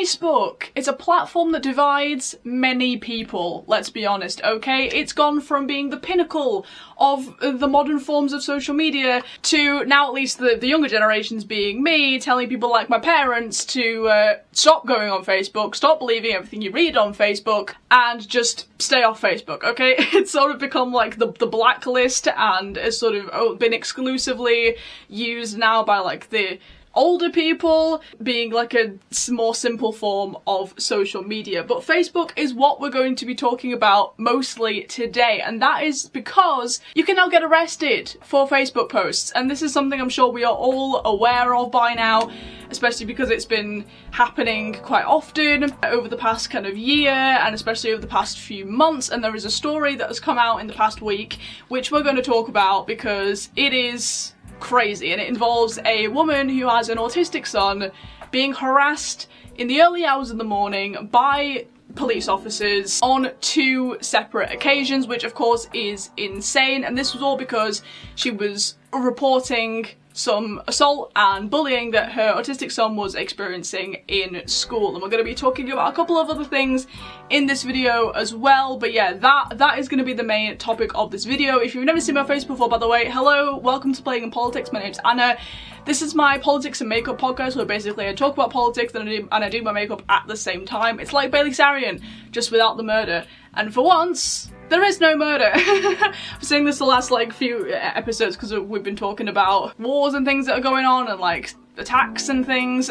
Facebook. It's a platform that divides many people, let's be honest, okay? It's gone from being the pinnacle of the modern forms of social media to now at least the younger generations being me, telling people like my parents to stop going on Facebook, stop believing everything you read on Facebook, and just stay off Facebook, okay? It's sort of become like the blacklist, and has sort of been exclusively used now by like the older people, being like a more simple form of social media. But Facebook is what we're going to be talking about mostly today, and that is because you can now get arrested for Facebook posts, and this is something I'm sure we are all aware of by now, especially because it's been happening quite often over the past kind of year, and especially over the past few months. And there is a story that has come out in the past week which we're going to talk about because it is crazy, and it involves a woman who has an autistic son being harassed in the early hours of the morning by police officers on 2 separate occasions, which of course is insane. And this was all because she was reporting some assault and bullying that her autistic son was experiencing in school. And we're going to be talking about a couple of other things in this video as well, but yeah, that is going to be the main topic of this video. If you've never seen my face before, by the way, hello, welcome to Playing in Politics. My name's Anna. This is my politics and makeup podcast where basically I talk about politics and I do my makeup at the same time. It's like Bailey Sarian, just without the murder. And for once, there is no murder. I'm saying this the last like few episodes because we've been talking about wars and things that are going on and like attacks and things,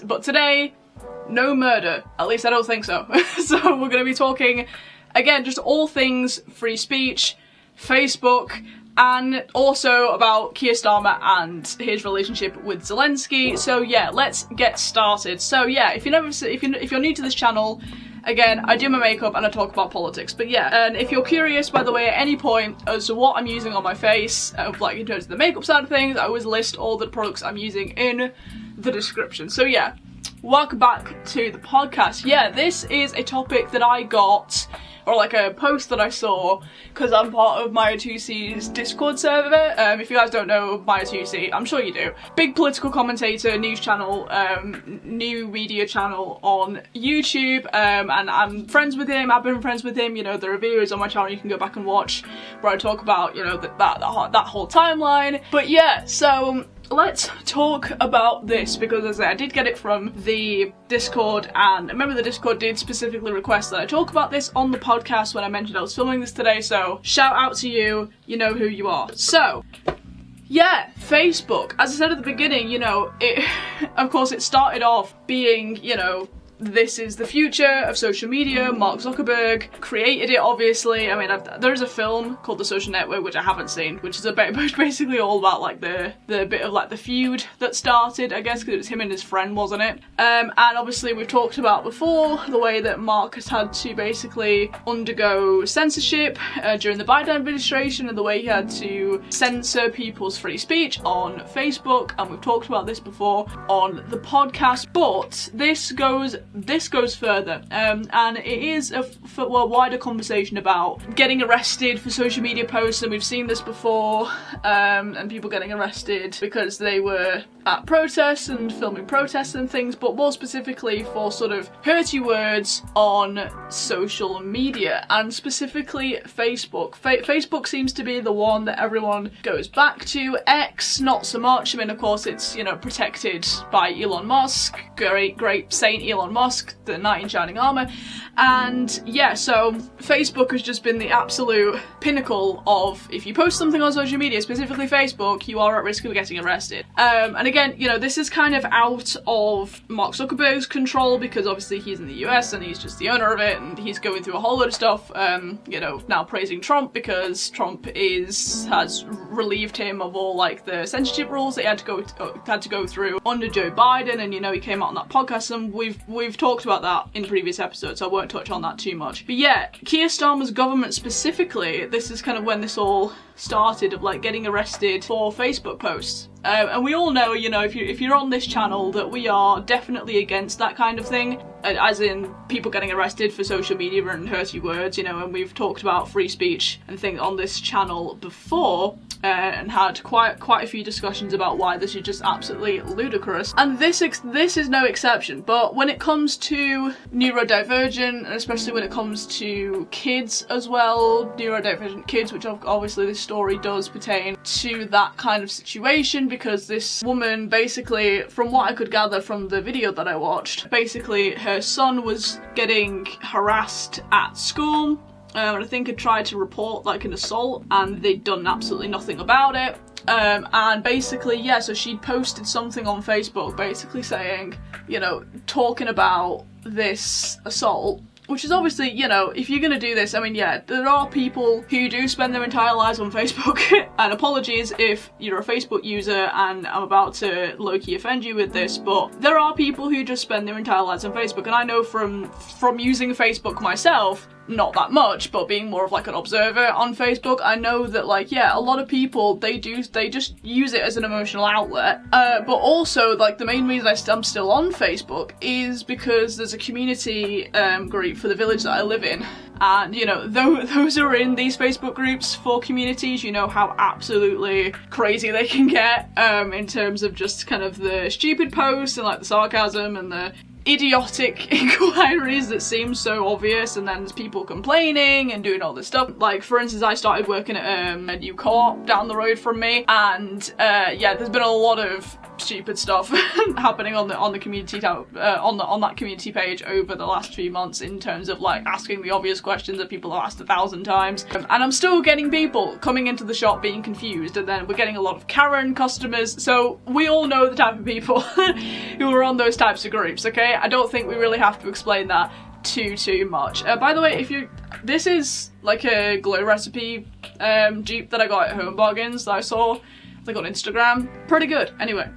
but today, no murder. At least I don't think so. So we're going to be talking, again, just all things free speech, Facebook, and also about Keir Starmer and his relationship with Zelensky. So yeah, let's get started. So yeah, if you're new to this channel, again, I do my makeup and I talk about politics. But yeah, and if you're curious, by the way, at any point as to what I'm using on my face, like in terms of the makeup side of things, I always list all the products I'm using in the description. So yeah, welcome back to the podcast. Yeah, this is a topic that I got, or like a post that I saw, because I'm part of Maya2C's Discord server. If you guys don't know Maya2C, I'm sure you do. Big political commentator, news channel, new media channel on YouTube, and I'm friends with him, I've been friends with him, you know, the review is on my channel, you can go back and watch, where I talk about, you know, that whole timeline. But yeah, so let's talk about this, because as I said, I did get it from the Discord, and I remember the Discord did specifically request that I talk about this on the podcast when I mentioned I was filming this today, so shout out to you, you know who you are. So yeah, Facebook, as I said at the beginning, you know, of course it started off being, you know, this is the future of social media. Mark Zuckerberg created it, obviously. I mean, there is a film called The Social Network, which I haven't seen, which is basically all about like the bit of like the feud that started, I guess, because it was him and his friend, wasn't it? And obviously we've talked about before the way that Mark has had to basically undergo censorship during the Biden administration, and the way he had to censor people's free speech on Facebook, and we've talked about this before on the podcast. But this goes further, and it is a wider conversation about getting arrested for social media posts, and we've seen this before, and people getting arrested because they were at protests and filming protests and things, but more specifically for sort of hurty words on social media, and specifically Facebook. Facebook seems to be the one that everyone goes back to. X, not so much. I mean, of course, it's, you know, protected by Elon Musk, great saint Elon Musk, the knight in shining armor. And yeah, so Facebook has just been the absolute pinnacle of, if you post something on social media, specifically Facebook, you are at risk of getting arrested. And again, you know, this is kind of out of Mark Zuckerberg's control, because obviously he's in the US and he's just the owner of it, and he's going through a whole load of stuff, you know, now praising Trump because Trump has relieved him of all like the censorship rules that he had to go through under Joe Biden. And you know, he came out on that podcast, and we've talked about that in previous episodes, so I won't touch on that too much. But yeah, Keir Starmer's government specifically, this is kind of when this all started, of like getting arrested for Facebook posts. And we all know, you know, if you're on this channel, that we are definitely against that kind of thing. as in people getting arrested for social media and hurty words, you know, and we've talked about free speech and things on this channel before, and had quite a few discussions about why this is just absolutely ludicrous, and this is no exception. But when it comes to neurodivergent, and especially when it comes to kids as well, neurodivergent kids, which obviously this story does pertain to that kind of situation, because this woman basically, from what I could gather from the video that I watched, basically her son was getting harassed at school. And I think had tried to report like an assault, and they'd done absolutely nothing about it. And basically, yeah, so she'd posted something on Facebook basically saying, you know, talking about this assault, which is obviously, you know, if you're gonna do this, I mean, yeah, there are people who do spend their entire lives on Facebook, and apologies if you're a Facebook user and I'm about to low-key offend you with this, but there are people who just spend their entire lives on Facebook, and I know from using Facebook myself, not that much, but being more of like an observer on Facebook, I know that, like, yeah, a lot of people, they just use it as an emotional outlet, but also, like, the main reason I'm still on Facebook is because there's a community group for the village that I live in, and, you know, those who are in these Facebook groups for communities, you know how absolutely crazy they can get in terms of just kind of the stupid posts and like the sarcasm and the idiotic inquiries that seem so obvious, and then there's people complaining and doing all this stuff. Like, for instance, I started working at a new co-op down the road from me, and yeah, there's been a lot of stupid stuff happening on the community on that community page over the last few months, in terms of like asking the obvious questions that people have asked 1,000 times, and I'm still getting people coming into the shop being confused, and then we're getting a lot of Karen customers, so we all know the type of people who are on those types of groups, okay? I don't think we really have to explain that too much. By the way, this is like a glow recipe dupe that I got at Home Bargains that I saw like on Instagram. Pretty good. Anyway,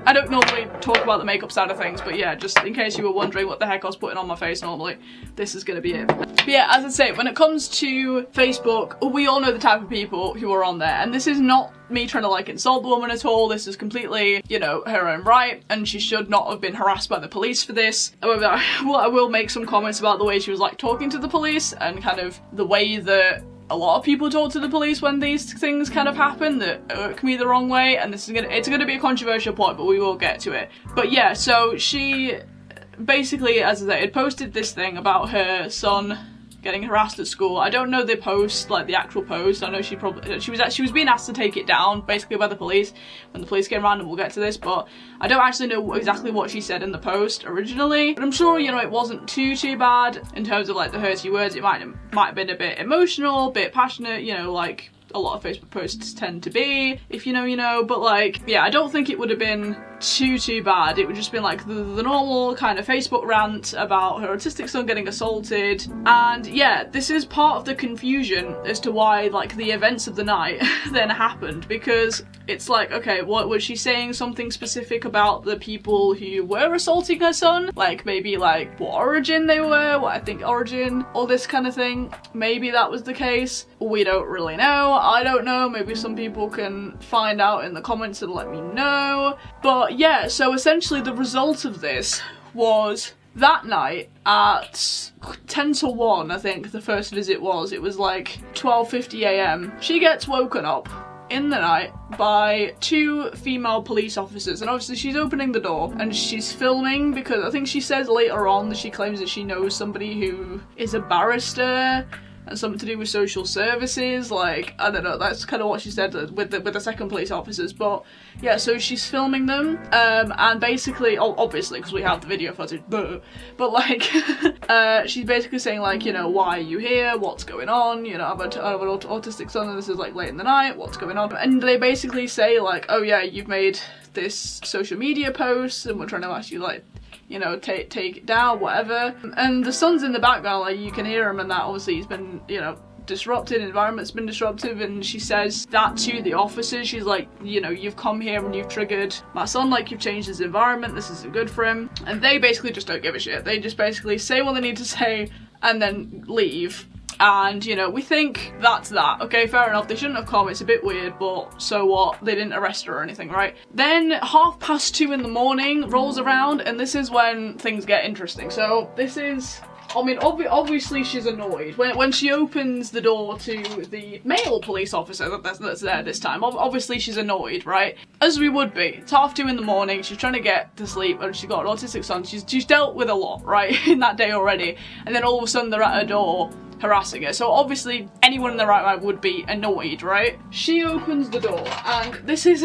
I don't normally talk about the makeup side of things, but yeah, just in case you were wondering what the heck I was putting on my face normally, this is gonna be it. But yeah, as I say, when it comes to Facebook, we all know the type of people who are on there, and this is not me trying to like insult the woman at all. This is completely, you know, her own right, and she should not have been harassed by the police for this. However, I will make some comments about the way she was like talking to the police, and kind of the way that a lot of people talk to the police when these things kind of happen that irk me the wrong way, and it's gonna be a controversial point, but we will get to it. But yeah, so she basically, as I said, had posted this thing about her son getting harassed at school. I don't know the post, like the actual post. I know she was being asked to take it down basically by the police when the police came around, and we'll get to this, but I don't actually know exactly what she said in the post originally, but I'm sure, you know, it wasn't too bad in terms of like the hurty words. It might have been a bit emotional, a bit passionate, you know, like a lot of Facebook posts tend to be, if you know, you know, but like, yeah, I don't think it would have been too bad. It would just been like the normal kind of Facebook rant about her autistic son getting assaulted, and yeah, this is part of the confusion as to why like the events of the night then happened, because it's like, okay, what was she saying? Something specific about the people who were assaulting her son? Like maybe like what origin they were, what ethnic origin, all this kind of thing. Maybe that was the case. We don't really know. I don't know. Maybe some people can find out in the comments and let me know. But yeah, so essentially the result of this was that night at 10 to 1, I think the first visit was. It was like 12:50 AM. She gets woken up in the night by 2 female police officers, and obviously she's opening the door and she's filming, because I think she says later on that she claims that she knows somebody who is a barrister and something to do with social services. Like, I don't know, that's kind of what she said with the second police officers. But yeah, so she's filming them, and basically, obviously because we have the video footage, but like she's basically saying like, you know, why are you here, what's going on, you know, I have an autistic son and this is like late in the night, what's going on? And they basically say like, oh yeah, you've made this social media post and we're trying to ask you like, you know, take it down, whatever. And the son's in the background, like you can hear him, and that obviously he's been, you know, disrupted, environment's been disruptive, and she says that to the officers. She's like, you know, you've come here and you've triggered my son, like you've changed his environment, this isn't good for him. And they basically just don't give a shit. They just basically say what they need to say and then leave. and you know, we think that's that. Okay, fair enough, they shouldn't have come, it's a bit weird, but so what, they didn't arrest her or anything, right? Then 2:30 in the morning rolls around, and this is when things get interesting. So this is, I mean, obviously she's annoyed when she opens the door to the male police officer that's there this time. Obviously she's annoyed, right? As we would be. It's 2:30 in the morning, she's trying to get to sleep, and she's got an autistic son. She's dealt with a lot, right, in that day already, and then all of a sudden they're at her door harassing her. So obviously anyone in their right mind would be annoyed, right? She opens the door, and this is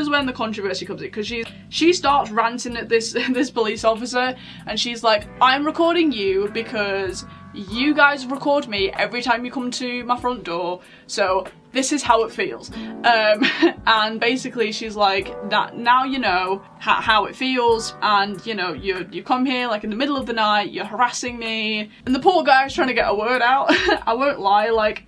when the controversy comes in, because she starts ranting at this police officer, and she's like, I'm recording you because you guys record me every time you come to my front door, so this is how it feels. And basically she's like, that now you know how it feels, and you know, you come here like in the middle of the night, you're harassing me, and the poor guy's trying to get a word out. I won't lie, like,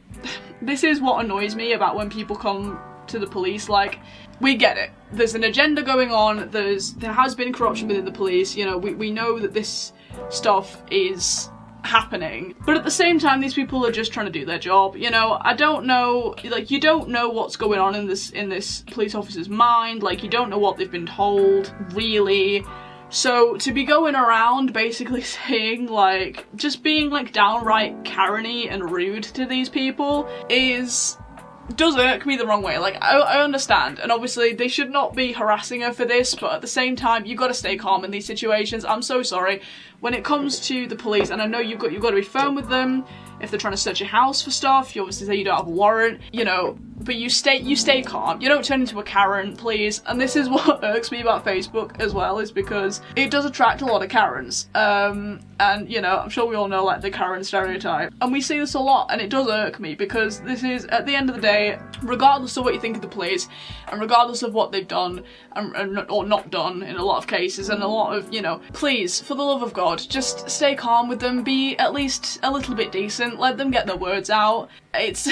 this is what annoys me about when people come to the police. Like, we get it, there's an agenda going on, there has been corruption within the police, you know, we know that this stuff is happening, but at the same time these people are just trying to do their job. You know, I don't know, like, you don't know what's going on in this police officer's mind, like, you don't know what they've been told, really. So to be going around basically saying, like, just being like downright Karen-y and rude to these people does irk me the wrong way. Like, I understand, and obviously they should not be harassing her for this, but at the same time, you've got to stay calm in these situations. I'm so sorry. When it comes to the police, and I know you've got to be firm with them. If they're trying to search your house for stuff, you obviously say you don't have a warrant, you know, but you stay calm. You don't turn into a Karen, please. And this is what irks me about Facebook as well, is because it does attract a lot of Karens. And you know, I'm sure we all know, like, the Karen stereotype, and we see this a lot, and it does irk me, because this is, at the end of the day, regardless of what you think of the police, and regardless of what they've done or not done in a lot of cases, and a lot of, you know, please, for the love of God, just stay calm with them, be at least a little bit decent, let them get their words out. It's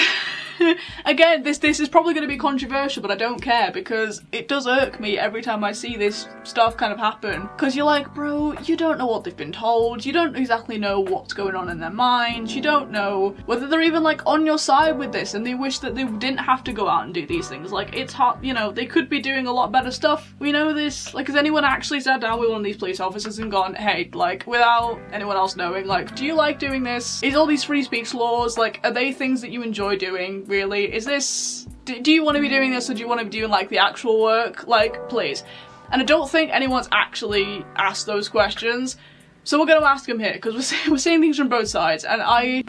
again, this is probably going to be controversial, but I don't care, because it does irk me every time I see this stuff kind of happen, because you're like, bro, you don't know what they've been told, you don't exactly know what's going on in their minds, you don't know whether they're even, like, on your side with this, and they wish that they didn't have to go out and do these things. Like, it's hard, you know, they could be doing a lot better stuff, we know this. Like, has anyone actually sat down with one of these police officers and gone, hey, like, without anyone else knowing, like, do you like doing this? Is all these free speech laws, like, are they things that you enjoy doing, really? Is this, do you want to be doing this, or do you want to be doing, like, the actual work? Like, please. And I don't think anyone's actually asked those questions, so we're going to ask them here, because we're seeing things from both sides, and I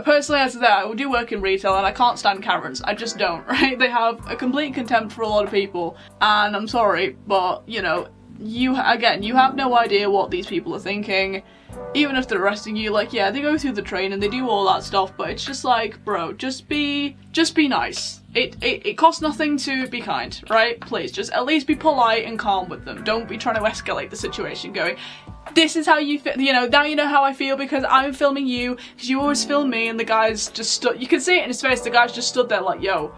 personally, as I said, I do work in retail, and I can't stand Karens. I just don't, right? They have a complete contempt for a lot of people, and I'm sorry, but, you know, you have no idea what these people are thinking. Even if they're arresting you, like, yeah, they go through the training, they do all that stuff, but it's just like, bro, just be nice. It costs nothing to be kind, right? Please, just at least be polite and calm with them. Don't be trying to escalate the situation, going, this is how you feel, you know, now you know how I feel because I'm filming you, because you always film me, and the guy's just stood, you can see it in his face, the guy's just stood there like, yo,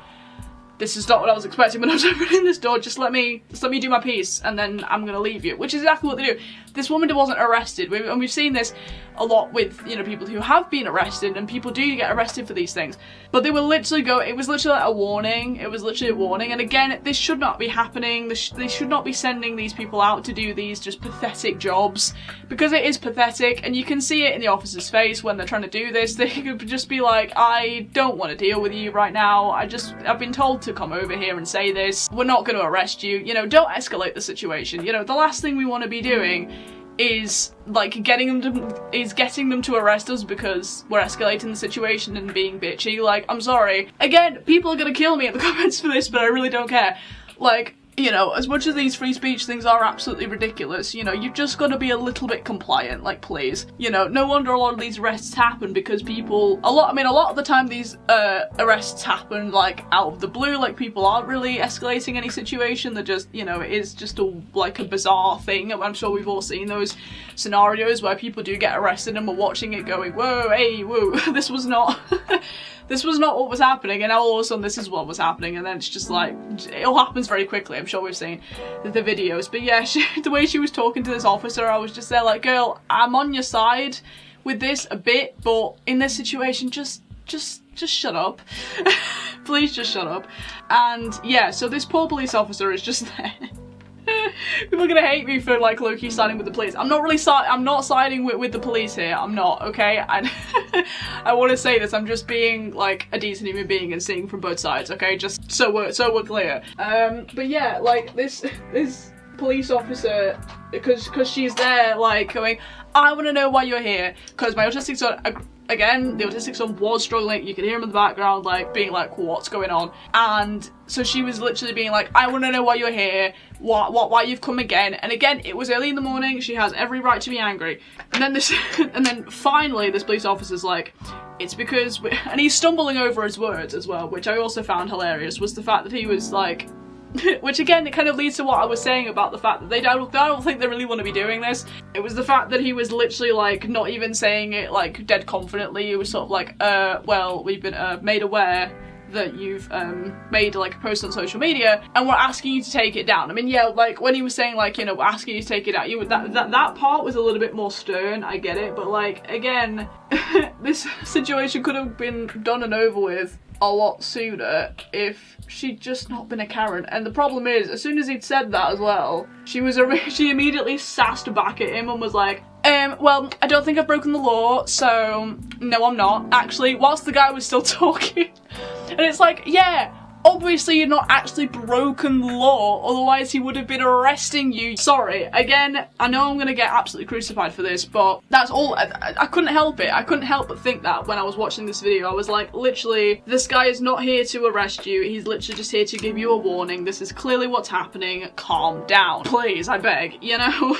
this is not what I was expecting when I was opening this door, just let me do my piece, and then I'm gonna leave you, which is exactly what they do. This woman wasn't arrested, and we've seen this a lot with, you know, people who have been arrested, and people do get arrested for these things, but they will literally go, it was literally like a warning, it was literally a warning, and again, this should not be happening, they should not be sending these people out to do these just pathetic jobs, because it is pathetic, and you can see it in the officer's face when they're trying to do this. They could just be like, I don't want to deal with you right now, I've been told to come over here and say this, we're not going to arrest you, you know, don't escalate the situation. You know, the last thing we want to be doing is like getting them to arrest us because we're escalating the situation and being bitchy. Like, I'm sorry. Again, people are gonna kill me in the comments for this, but I really don't care. Like, you know, as much as these free speech things are absolutely ridiculous, you know, you've just got to be a little bit compliant, like, please. You know, no wonder a lot of these arrests happen because people, a lot of the time these arrests happen, like, out of the blue, like, people aren't really escalating any situation, they're just, you know, it is just like a bizarre thing. I'm sure we've all seen those scenarios where people do get arrested and we're watching it going, whoa, hey, whoa, this was not what was happening, and now all of a sudden this is what was happening, and then it's just like, it all happens very quickly. I'm sure we've seen the videos, but yeah, the way she was talking to this officer, I was just there like, girl, I'm on your side with this a bit, but in this situation, just just shut up. Please just shut up. And yeah, so this poor police officer is just there. People are gonna hate me for like low-key siding with the police. I'm not really I'm not siding with the police here. I'm not, okay? I want to say this. I'm just being like a decent human being and seeing from both sides, okay? Just so we're clear. But yeah, like this police officer, because she's there like going, I want to know why you're here, because my autistic son, again, the autistic son was struggling. You could hear him in the background like being like, what's going on? And so she was literally being like, I want to know why you're here, why you've come again. And again, it was early in the morning. She has every right to be angry. And then and then finally this police officer's like, it's because and he's stumbling over his words as well, which I also found hilarious, was the fact that he was like, which again, it kind of leads to what I was saying about the fact that I don't think they really want to be doing this. It was the fact that he was literally like not even saying it like dead confidently. He was sort of like, well, we've been made aware that you've made like a post on social media and we're asking you to take it down. I mean, yeah, like when he was saying like, you know, we're asking you to take it out, that part was a little bit more stern, I get it, but like again, this situation could have been done and over with a lot sooner if she'd just not been a Karen. And the problem is, as soon as he'd said that as well, she immediately sassed back at him and was like, well, I don't think I've broken the law, so no, I'm not. Actually, whilst the guy was still talking. And it's like, yeah, obviously you're not actually broken the law, otherwise he would have been arresting you. Sorry, again, I know I'm gonna get absolutely crucified for this, but that's all. I couldn't help it. I couldn't help but think that when I was watching this video. I was like, literally, this guy is not here to arrest you. He's literally just here to give you a warning. This is clearly what's happening. Calm down. Please, I beg, you know?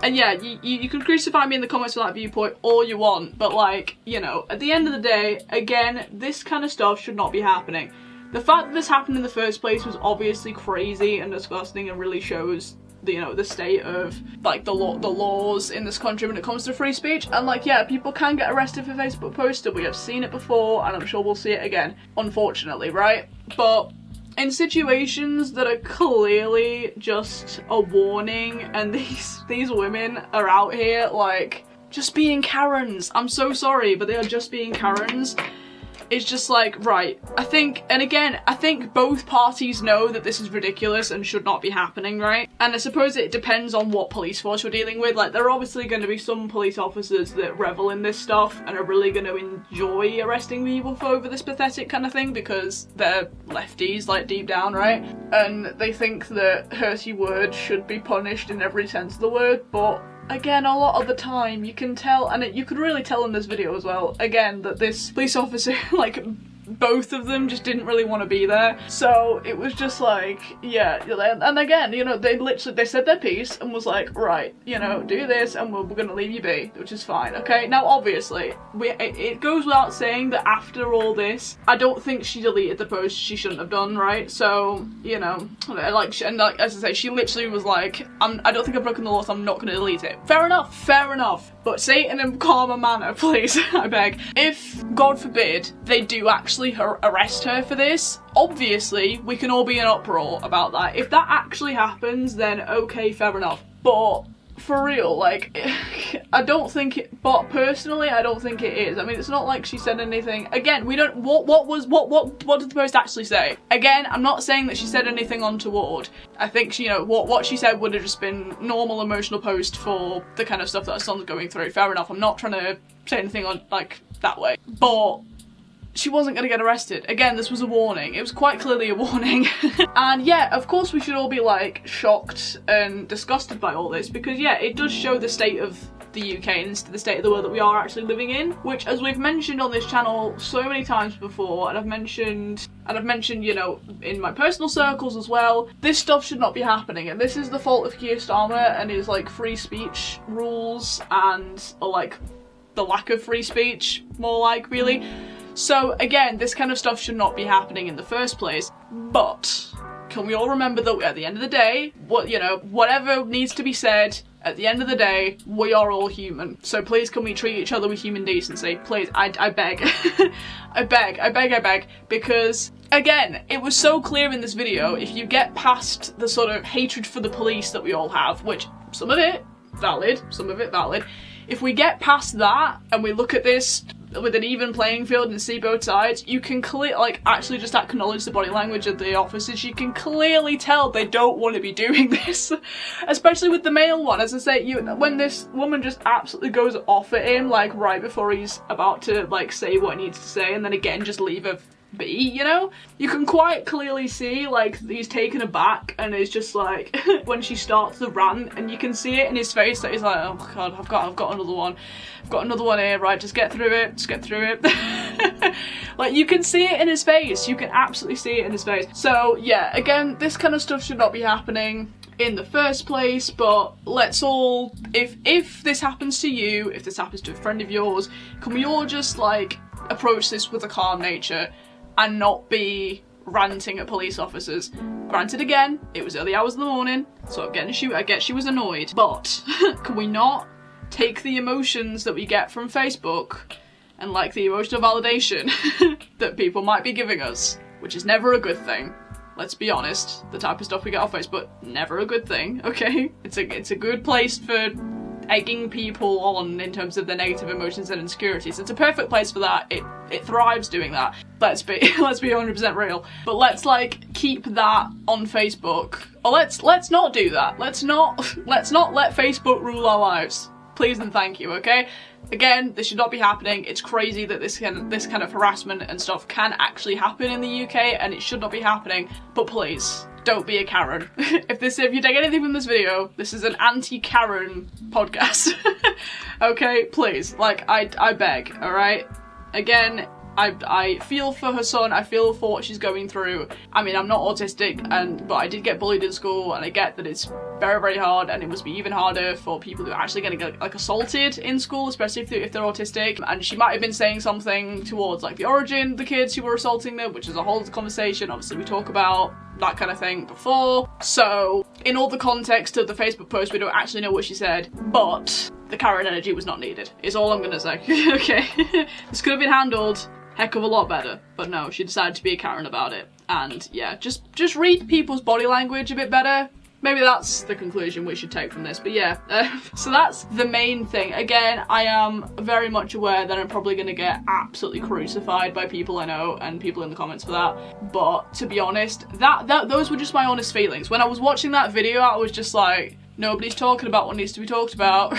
And yeah, you can crucify me in the comments for that viewpoint all you want, but like, you know, at the end of the day, again, this kind of stuff should not be happening. The fact that this happened in the first place was obviously crazy and disgusting and really shows the, you know, the state of like the laws in this country when it comes to free speech. And like, yeah, people can get arrested for Facebook posts. We have seen it before and I'm sure we'll see it again, unfortunately, right? But in situations that are clearly just a warning and these women are out here like just being Karens. I'm so sorry, but they are just being Karens. It's just like, right, I think both parties know that this is ridiculous and should not be happening, right? And I suppose it depends on what police force you're dealing with. Like, there are obviously going to be some police officers that revel in this stuff and are really going to enjoy arresting people for over this pathetic kind of thing because they're lefties, like, deep down, right? And they think that hurty words should be punished in every sense of the word, but again, a lot of the time you can tell, and you could really tell in this video as well, again, that this police officer, like, both of them just didn't really want to be there. So it was just like, yeah, and again, you know, they said their piece and was like, right, you know, do this and we're gonna leave you be, which is fine, okay? Now, obviously, it goes without saying that after all this, I don't think she deleted the post she shouldn't have done, right? So, you know, like, as I say, she literally was like, I don't think I've broken the law, so I'm not gonna delete it. Fair enough, fair enough. But say it in a calmer manner, please, I beg. If, God forbid, they do actually arrest her for this, obviously we can all be in uproar about that. If that actually happens, then okay, fair enough. But for real, like, I don't think it, but personally I don't think it is. I mean, it's not like she said anything. Again, we don't, what did the post actually say? Again, I'm not saying that she said anything untoward. I think, you know, what she said would have just been normal emotional post for the kind of stuff that her son's going through. Fair enough, I'm not trying to say anything on, like, that way. But she wasn't going to get arrested. Again, this was a warning. It was quite clearly a warning. And yeah, of course we should all be like shocked and disgusted by all this because yeah, it does show the state of the UK and the state of the world that we are actually living in, which, as we've mentioned on this channel so many times before, and I've mentioned, you know, in my personal circles as well, this stuff should not be happening, and this is the fault of Keir Starmer and his like free speech rules and like the lack of free speech, more like, really. So again, this kind of stuff should not be happening in the first place, but can we all remember that at the end of the day, whatever needs to be said, at the end of the day, we are all human. So please can we treat each other with human decency? Please, I beg. I beg, because again, it was so clear in this video, if you get past the sort of hatred for the police that we all have, which some of it valid, some of it valid, if we get past that and we look at this with an even playing field and see both sides, you can like actually just acknowledge the body language of the officers. You can clearly tell they don't want to be doing this, especially with the male one. As I say, when this woman just absolutely goes off at him, like right before he's about to like say what he needs to say, and then again just leave her be, you know? You can quite clearly see like he's taken aback, and it's just like when she starts the rant, and you can see it in his face that he's like, oh god, I've got another one. I've got another one here, right, just get through it, just get through it. Like, you can see it in his face, you can absolutely see it in his face. So yeah, again, this kind of stuff should not be happening in the first place, but let's all, if this happens to you, if this happens to a friend of yours, can we all just like approach this with a calm nature and not be ranting at police officers? Granted, again, it was early hours of the morning, so I get she was annoyed, but can we not take the emotions that we get from Facebook and like the emotional validation that people might be giving us, which is never a good thing. Let's be honest, the type of stuff we get off Facebook, never a good thing, okay? It's a good place for egging people on in terms of their negative emotions and insecurities. It's a perfect place for that. It thrives doing that. Let's be 100% real. But let's like keep that on Facebook. Or let's not do that. Let's not let Facebook rule our lives. Please and thank you, okay? Again, this should not be happening. It's crazy that this kind of harassment and stuff can actually happen in the UK, and it should not be happening. But please, don't be a Karen. If you take anything from this video, this is an anti-Karen podcast. Okay, please, like, I beg, alright? Again, I feel for her son, I feel for what she's going through. I mean, I'm not autistic, but I did get bullied in school, and I get that it's very, very hard, and it must be even harder for people who are actually going to get like assaulted in school, especially if they're autistic. And she might have been saying something towards like the origin, the kids who were assaulting them, which is a whole other conversation. Obviously, we talk about that kind of thing before. So, in all the context of the Facebook post, we don't actually know what she said, but the Karen energy was not needed, is all I'm gonna say. Okay? This could have been handled heck of a lot better, but no, she decided to be a Karen about it. And yeah, just read people's body language a bit better. Maybe that's the conclusion we should take from this, but yeah. So that's the main thing. Again, I am very much aware that I'm probably gonna get absolutely crucified by people I know and people in the comments for that. But to be honest, those were just my honest feelings. When I was watching that video, I was just like, nobody's talking about what needs to be talked about.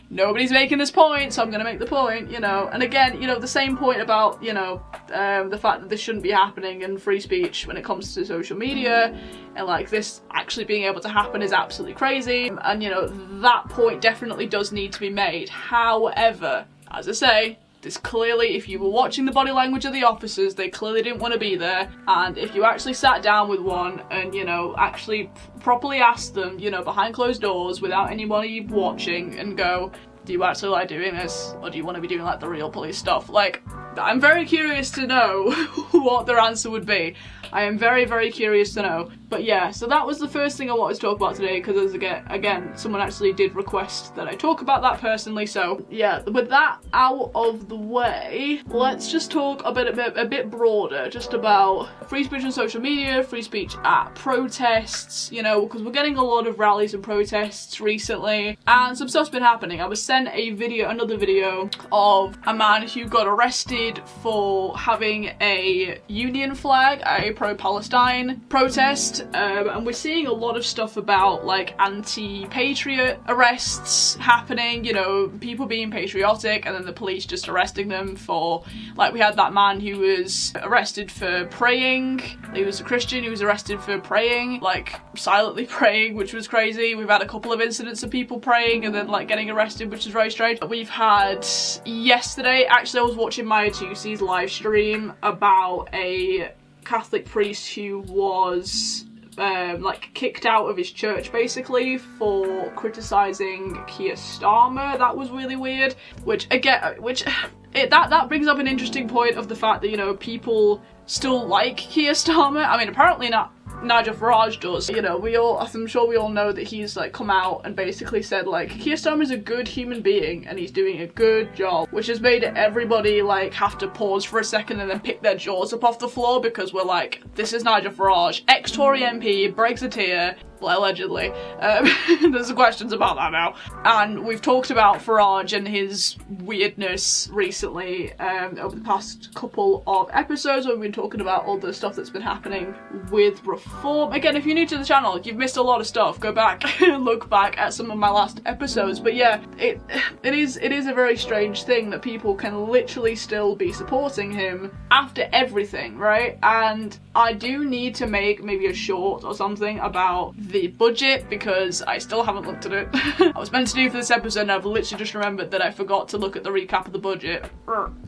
Nobody's making this point, so I'm gonna make the point, you know. And again, you know, the same point about, you know, the fact that this shouldn't be happening and free speech when it comes to social media, and like this actually being able to happen is absolutely crazy. And you know, that point definitely does need to be made. However, as I say, this clearly, if you were watching the body language of the officers, they clearly didn't want to be there. And if you actually sat down with one and, you know, actually properly asked them, you know, behind closed doors without anybody watching, and go, do you actually like doing this? Or do you want to be doing like the real police stuff? Like, I'm very curious to know what their answer would be. I am very, very curious to know. But yeah, so that was the first thing I wanted to talk about today, because again, someone actually did request that I talk about that personally. So yeah, with that out of the way, let's just talk a bit broader, just about free speech on social media, free speech at protests, you know, because we're getting a lot of rallies and protests recently, and some stuff's been happening. I was sent another video of a man who got arrested for having a union flag at a pro-Palestine protest, and we're seeing a lot of stuff about like anti-patriot arrests happening, you know, people being patriotic and then the police just arresting them for, like, we had that man who was arrested for praying. He was a Christian who was arrested for praying, like silently praying, which was crazy. We've had a couple of incidents of people praying and then like getting arrested, which is very strange. We've had yesterday, actually I was watching Maya Tusi's live stream about a Catholic priest who was like kicked out of his church basically for criticizing Keir Starmer. That was really weird, that brings up an interesting point of the fact that, you know, people still like Keir Starmer. I mean, apparently not Nigel Farage does. You know, I'm sure we all know that he's like come out and basically said like, Keir Starmer's a good human being and he's doing a good job, which has made everybody like have to pause for a second and then pick their jaws up off the floor, because we're like, this is Nigel Farage, ex-Tory MP, Brexiteer, Well, allegedly. There's questions about that now. And we've talked about Farage and his weirdness recently over the past couple of episodes when we've been talking about all the stuff that's been happening with reform. Again, if you're new to the channel, you've missed a lot of stuff. Go back and look back at some of my last episodes. But yeah, it is a very strange thing that people can literally still be supporting him after everything, right? And I do need to make maybe a short or something about the budget because I still haven't looked at it. I was meant to do for this episode and I've literally just remembered that I forgot to look at the recap of the budget.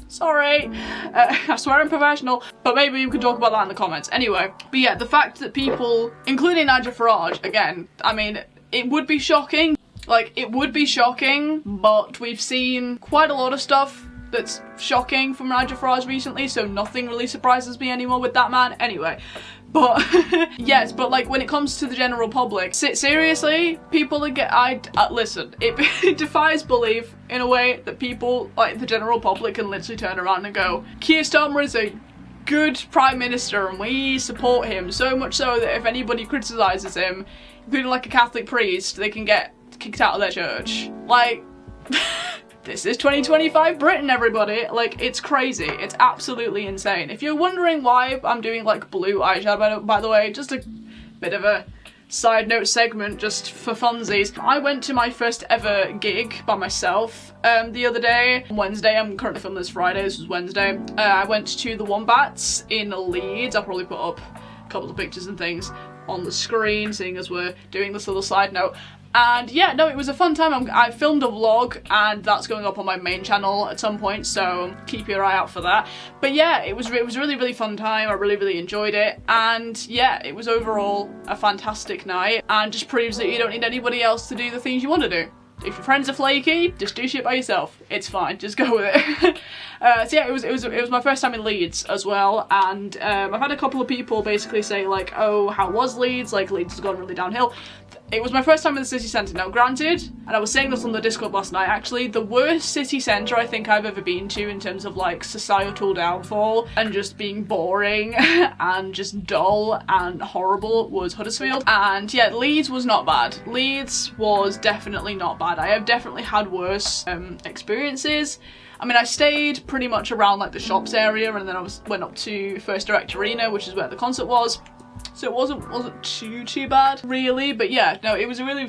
Sorry. I swear I'm professional, but maybe you can talk about that in the comments. Anyway, but yeah, the fact that people, including Nigel Farage, again, I mean, it would be shocking. Like, it would be shocking, but we've seen quite a lot of stuff that's shocking from Nigel Farage recently, so nothing really surprises me anymore with that man. Anyway, but yes, but like when it comes to the general public, seriously, people are listen, it defies belief in a way that people, like the general public, can literally turn around and go, Keir Starmer is a good prime minister and we support him, so much so that if anybody criticises him, including like a Catholic priest, they can get kicked out of their church. Like, this is 2025 Britain, everybody. Like, it's crazy. It's absolutely insane. If you're wondering why I'm doing like blue eyeshadow, by the way, just a bit of a side note segment just for funsies. I went to my first ever gig by myself the other day, Wednesday. I'm currently filming this Friday, this was Wednesday. I went to the Wombats in Leeds. I'll probably put up a couple of pictures and things on the screen, seeing as we're doing this little side note. And yeah, no, it was a fun time. I filmed a vlog and that's going up on my main channel at some point, so keep your eye out for that. But yeah, it was really, really fun time. I really enjoyed it. And yeah, it was overall a fantastic night and just proves that you don't need anybody else to do the things you want to do. If your friends are flaky, just do shit by yourself. It's fine, just go with it. So yeah, it was my first time in Leeds as well, and I've had a couple of people basically say like, oh, how was Leeds? Like, Leeds has gone really downhill. It was my first time in the city centre. Now granted, and I was saying this on the Discord last night actually, the worst city centre I think I've ever been to in terms of like societal downfall and just being boring and just dull and horrible was Huddersfield. And yeah, Leeds was not bad. Leeds was definitely not bad. I have definitely had worse experiences. I mean, I stayed pretty much around like the shops area, and then I went up to First Direct Arena, which is where the concert was. So it wasn't too bad, really. But yeah, no, it was a really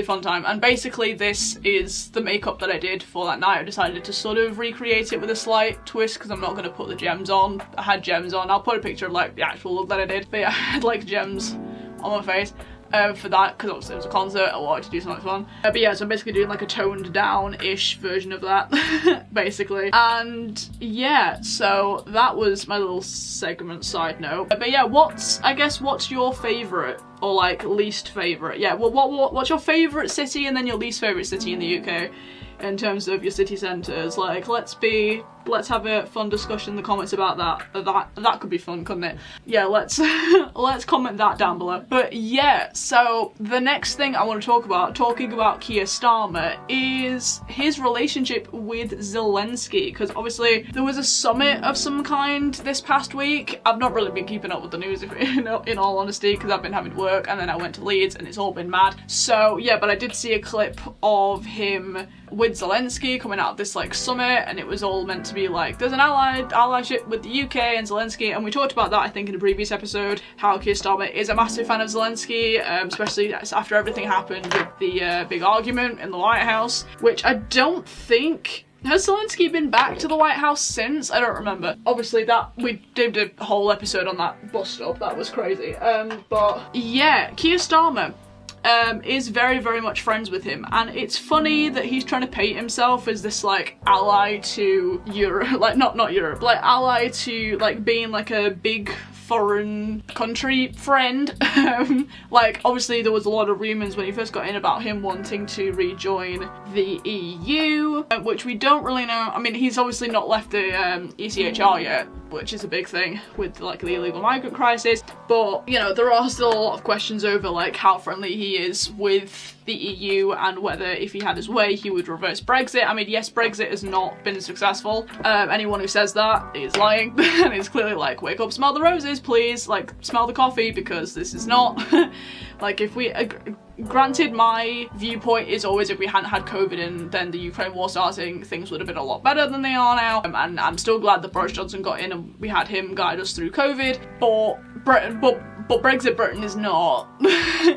fun time. And basically, this is the makeup that I did for that night. I decided to sort of recreate it with a slight twist because I'm not going to put the gems on. I had gems on. I'll put a picture of like the actual look that I did. But yeah, I had like gems on my face. For that, because obviously it was a concert, I wanted to do something fun. But yeah, so I'm basically doing like a toned down-ish version of that, basically. And yeah, so that was my little segment side note. But yeah, what's your favourite or like least favourite? Yeah, what's your favourite city and then your least favourite city in the UK in terms of your city centres? Like, let's have a fun discussion in the comments about that could be fun, couldn't it? Yeah, let's comment that down below. But yeah, so the next thing I want to talk about, talking about Keir Starmer, is his relationship with Zelensky, because obviously there was a summit of some kind this past week. I've not really been keeping up with the news, in all honesty, because I've been having to work and then I went to Leeds and it's all been mad. So yeah, but I did see a clip of him with Zelensky coming out of this like summit, and it was all meant to be like there's an allyship with the UK and Zelensky, and we talked about that I think in a previous episode, how Keir Starmer is a massive fan of Zelensky, especially after everything happened with the big argument in the White House, which I don't think. Has Zelensky been back to the White House since? I don't remember. Obviously that, we did a whole episode on that bus stop, that was crazy. But yeah, Keir Starmer is very much friends with him, and it's funny that he's trying to paint himself as this like ally to Europe, like not Europe, like ally to like being like a big foreign country friend. Like obviously there was a lot of rumours when he first got in about him wanting to rejoin the EU, which we don't really know. I mean, he's obviously not left the ECHR yet, which is a big thing with like the illegal migrant crisis, but you know, there are still a lot of questions over like how friendly he is with the EU and whether if he had his way he would reverse Brexit. I mean, yes, Brexit has not been successful. Anyone who says that is lying and it's clearly like, wake up, smell the roses please, like smell the coffee, because this is not Like, if we, granted, my viewpoint is always if we hadn't had COVID and then the Ukraine war starting, things would have been a lot better than they are now. And I'm still glad that Boris Johnson got in and we had him guide us through COVID. But Brexit Britain is not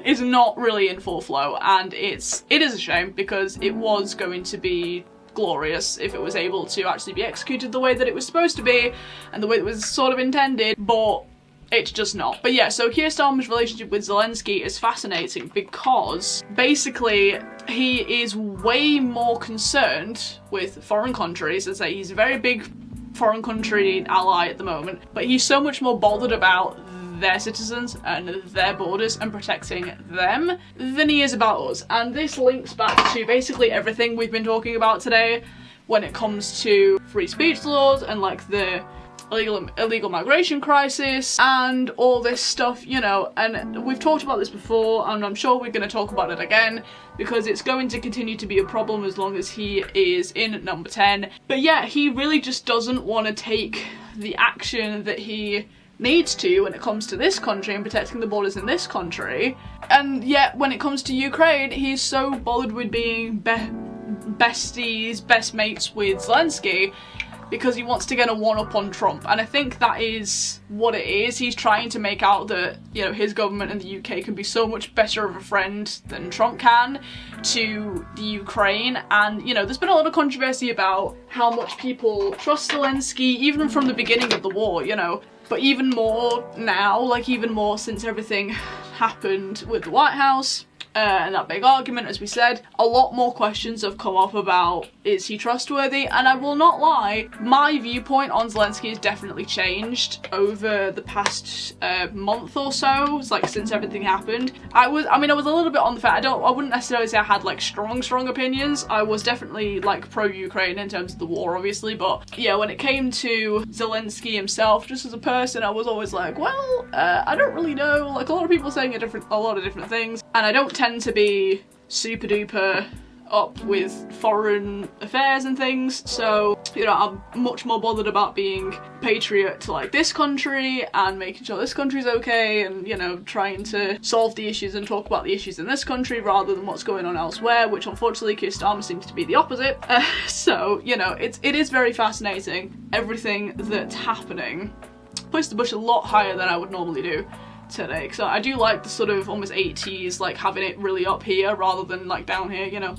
is not really in full flow, and it is a shame because it was going to be glorious if it was able to actually be executed the way that it was supposed to be and the way it was sort of intended, but it's just not. But yeah, so Keir Starmer's relationship with Zelensky is fascinating because basically he is way more concerned with foreign countries. As I say, he's a very big foreign country ally at the moment, but he's so much more bothered about their citizens and their borders and protecting them than he is about us. And this links back to basically everything we've been talking about today when it comes to free speech laws and like the illegal migration crisis and all this stuff, you know. And we've talked about this before and I'm sure we're going to talk about it again because it's going to continue to be a problem as long as he is in number 10. But yeah, he really just doesn't want to take the action that he needs to when it comes to this country and protecting the borders in this country. And yet when it comes to Ukraine, he's so bothered with being besties, best mates with Zelensky because he wants to get a one-up on Trump. And I think that is what it is. He's trying to make out that, you know, his government and the UK can be so much better of a friend than Trump can to the Ukraine. And, you know, there's been a lot of controversy about how much people trust Zelensky, even from the beginning of the war, you know. But even more now, like even more since everything happened with the White House and that big argument, as we said, a lot more questions have come up about is he trustworthy? And I will not lie, my viewpoint on Zelensky has definitely changed over the past month or so. It's like since everything happened. I was a little bit on the fence. I wouldn't necessarily say I had like strong opinions. I was definitely like pro-Ukraine in terms of the war, obviously, but yeah, when it came to Zelensky himself, just as a person, I was always like, well, I don't really know. Like a lot of people saying a lot of different things, and I don't tend to be super duper up with foreign affairs and things, so, you know, I'm much more bothered about being patriot to like this country and making sure this country's okay and, you know, trying to solve the issues and talk about the issues in this country rather than what's going on elsewhere, which unfortunately Keir Starmer seems to be the opposite. So, you know, it is very fascinating, everything that's happening. Placed the bush a lot higher than I would normally do today, because I do like the sort of almost 80s, like having it really up here rather than like down here, you know.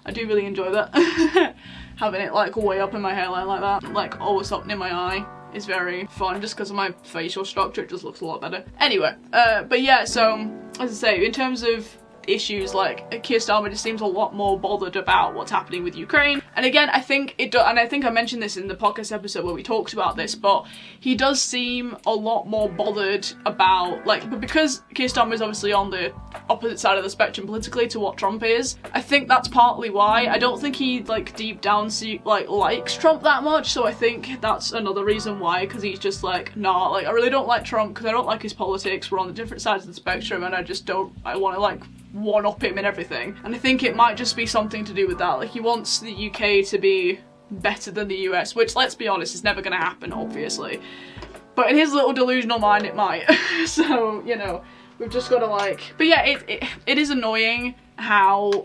I do really enjoy that. Having it like way up in my hairline like that, like always up near my eye, is very fun just because of my facial structure. It just looks a lot better. Anyway, but yeah, so as I say, in terms of issues, like Keir Starmer just seems a lot more bothered about what's happening with Ukraine. And again, I think and I think I mentioned this in the podcast episode where we talked about this, but he does seem a lot more bothered about, like, but because Keir Starmer is obviously on the opposite side of the spectrum politically to what Trump is, I think that's partly why. I don't think he, like, deep down likes Trump that much, so I think that's another reason why, because he's just like, nah, like, I really don't like Trump because I don't like his politics, we're on the different sides of the spectrum, and I want to, like, one-up him and everything. And I think it might just be something to do with that. Like, he wants the UK to be better than the US, which, let's be honest, is never going to happen, obviously. But in his little delusional mind, it might. So, you know, we've just got to like... But yeah, it is annoying how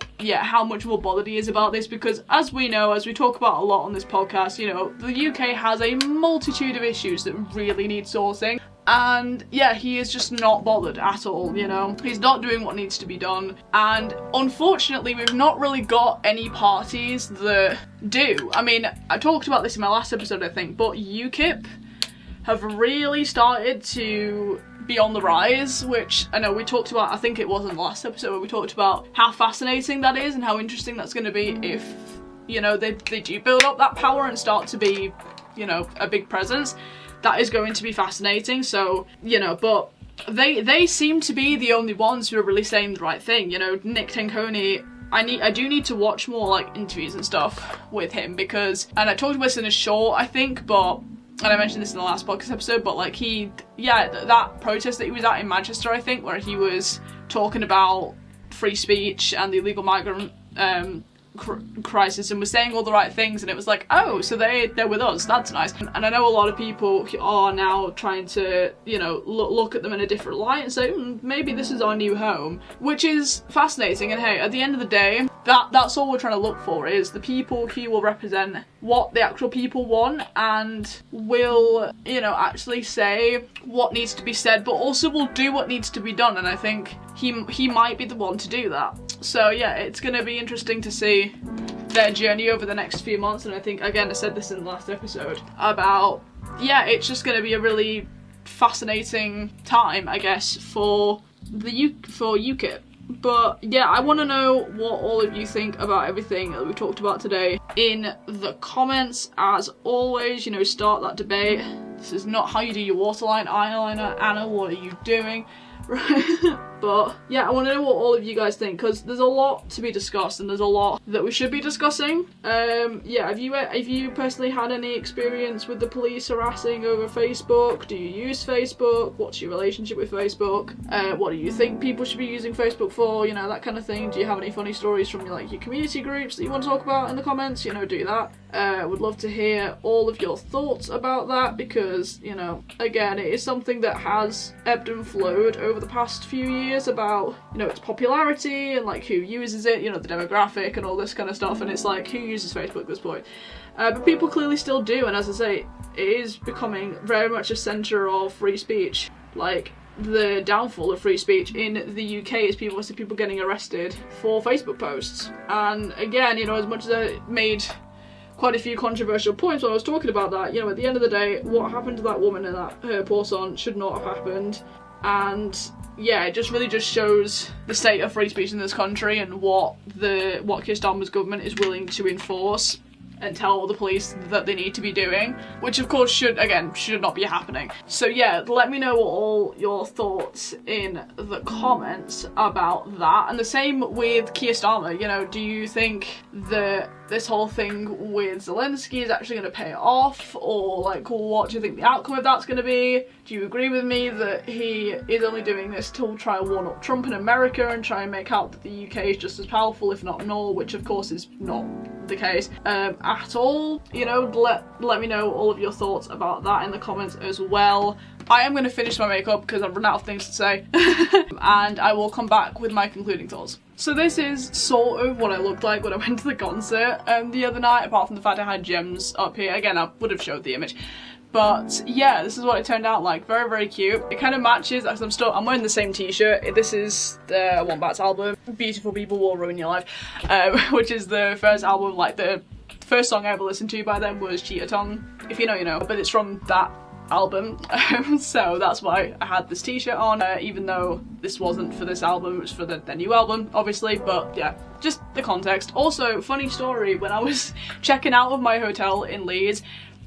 much more bothered he is about this, because as we know, as we talk about a lot on this podcast, you know, the UK has a multitude of issues that really need sorting. And yeah, he is just not bothered at all, you know. He's not doing what needs to be done. And unfortunately, we've not really got any parties that do. I mean, I talked about this in my last episode, I think, but UKIP have really started to be on the rise, which I know we talked about, I think it was in the last episode where we talked about how fascinating that is and how interesting that's going to be if, you know, they do build up that power and start to be, you know, a big presence. That is going to be fascinating. So, you know, but they seem to be the only ones who are really saying the right thing. You know, Nick Tanconi, I do need to watch more like interviews and stuff with him, because, and I talked about this in a short, I think, but, and I mentioned this in the last podcast episode, but like that protest that he was at in Manchester, I think, where he was talking about free speech and the illegal migrant crisis and was saying all the right things, and it was like, oh, so they're with us, that's nice. And I know a lot of people are now trying to, you know, look at them in a different light and say, maybe this is our new home, which is fascinating. And hey, at the end of the day, that's all we're trying to look for, is the people who will represent what the actual people want and will, you know, actually say what needs to be said, but also will do what needs to be done. And I think he might be the one to do that. So yeah, it's gonna be interesting to see their journey over the next few months. And I think, again, I said this in the last episode about, yeah, it's just gonna be a really fascinating time, I guess, for UKIP. But yeah, I want to know what all of you think about everything that we talked about today in the comments. As always, you know, start that debate. This is not how you do your waterline eyeliner. Anna, what are you doing? But yeah, I want to know what all of you guys think, because there's a lot to be discussed and there's a lot that we should be discussing. Yeah, have you personally had any experience with the police harassing over Facebook? Do you use Facebook? What's your relationship with Facebook? What do you think people should be using Facebook for? You know, that kind of thing. Do you have any funny stories from your community groups that you want to talk about in the comments? You know, do that. Would love to hear all of your thoughts about that, because, you know, again, it is something that has ebbed and flowed over the past few years about, you know, its popularity and like who uses it, you know, the demographic and all this kind of stuff, and it's like, who uses Facebook at this point? But people clearly still do, and as I say, it is becoming very much a centre of free speech. Like, the downfall of free speech in the UK is people getting arrested for Facebook posts. And again, you know, as much as I made quite a few controversial points when I was talking about that, you know, at the end of the day, what happened to that woman and her poor son should not have happened. And yeah, it just really just shows the state of free speech in this country and what Keir Starmer's government is willing to enforce and tell the police that they need to be doing, which of course should not be happening. So yeah, let me know all your thoughts in the comments about that. And the same with Keir Starmer, you know, do you think that this whole thing with Zelensky is actually going to pay off, or like, what do you think the outcome of that's going to be? Do you agree with me that he is only doing this to try and warn up Trump in America and try and make out that the UK is just as powerful, if not more, which of course is not the case at all? You know, let me know all of your thoughts about that in the comments as well. I am going to finish my makeup because I've run out of things to say and I will come back with my concluding thoughts. So this is sort of what I looked like when I went to the concert the other night, apart from the fact I had gems up here. Again, I would have showed the image. But yeah, this is what it turned out like. Very, very cute. It kind of matches, as I'm wearing the same t-shirt. This is the Wombats album, Beautiful People Will Ruin Your Life, which is the first album, like the first song I ever listened to by them was Cheetah Tongue. If you know, you know, but it's from that album. So that's why I had this t-shirt on, even though this wasn't for this album, it was for their new album, obviously. But yeah, just the context. Also, funny story, when I was checking out of my hotel in Leeds,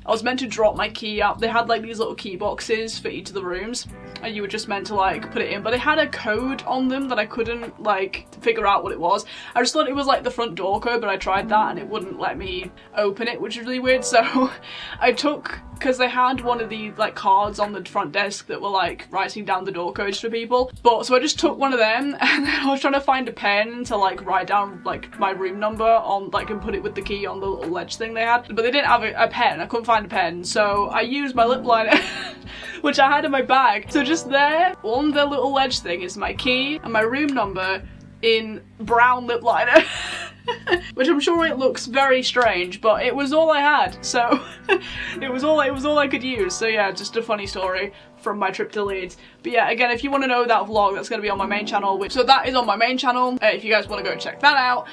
I was meant to drop my key out. They had like these little key boxes for each of the rooms, and you were just meant to like put it in, but they had a code on them that I couldn't like figure out what it was. I just thought it was like the front door code, but I tried that and it wouldn't let me open it, which is really weird. So I took, because they had one of the like cards on the front desk that were like writing down the door codes for people, so I just took one of them, and then I was trying to find a pen to like write down like my room number on, like, and put it with the key on the little ledge thing they had, but they didn't have a pen. I couldn't find a pen, so I used my lip liner which I had in my bag. So just there on the little ledge thing is my key and my room number in brown lip liner which I'm sure it looks very strange, but it was all I had, so it was all I could use. So yeah, just a funny story from my trip to Leeds. But yeah, again, if you want to know that vlog, that's going to be on my main channel, so that is on my main channel if you guys want to go check that out.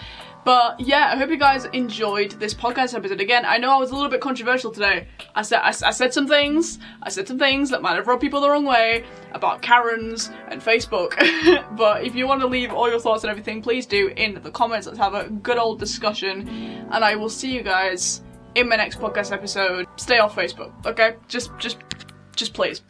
But yeah, I hope you guys enjoyed this podcast episode. Again, I know I was a little bit controversial today. I said some things that might have rubbed people the wrong way about Karens and Facebook. But if you want to leave all your thoughts and everything, please do in the comments. Let's have a good old discussion, and I will see you guys in my next podcast episode. Stay off Facebook, okay? Just please.